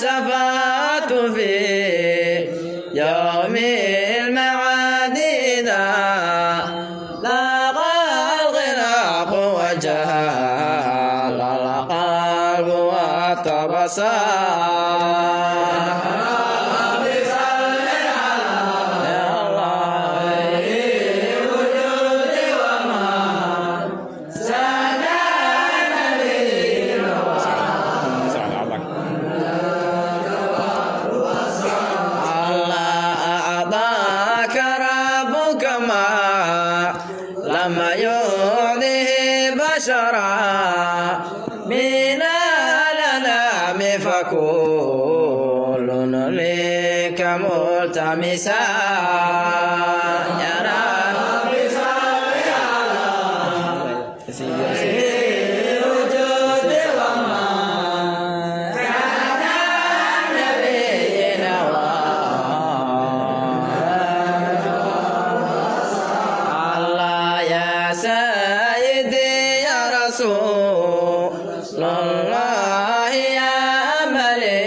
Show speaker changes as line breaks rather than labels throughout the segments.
الشفاعة في يوم المعاد إذا لاقى الغلاق وجهال القلب والتبصار. لما يعطيه بشرا من الأنام فكل لك ملتمسا يرى سيدي يا رسول الله يا أملي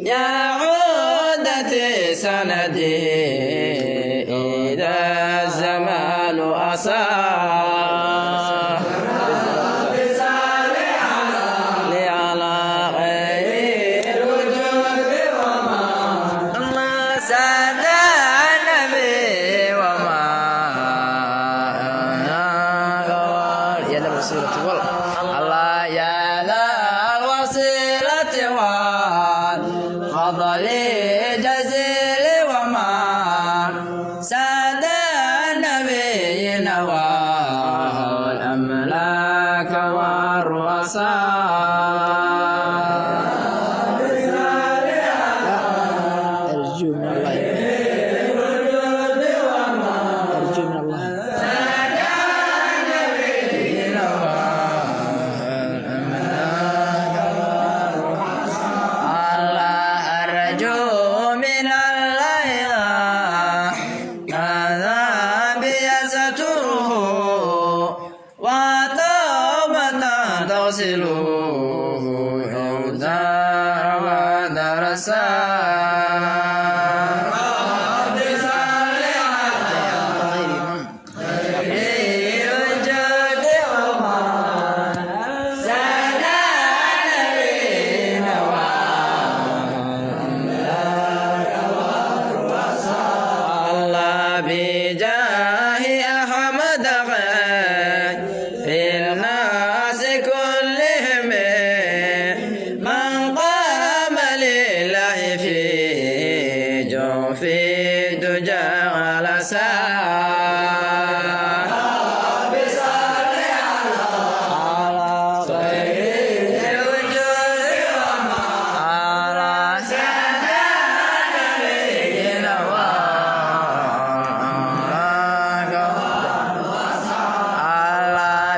يا عودتي سندي إذا الزمان أصاب لي على غير الوجود وما الله سادة النبي وما الله يا ذا الوصيلة والفضل جزيل وما ساد النبيين والأملاك والرؤساء. أرجو من الله أرجو من الله توصلوا دار ودرسا بجاه أحمد خير الناس كلهم من قام لله في جوف الدجى غلسا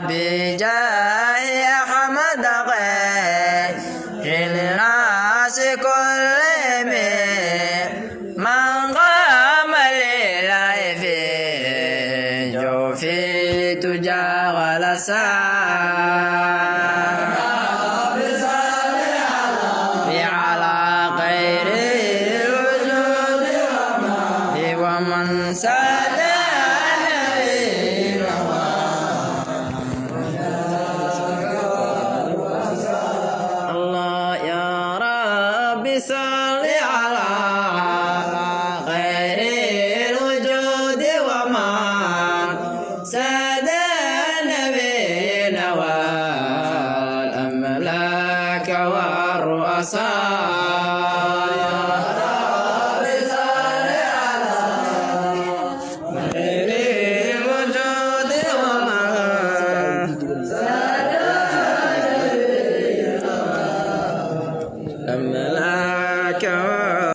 بجاه أحمد غير الناس كلهم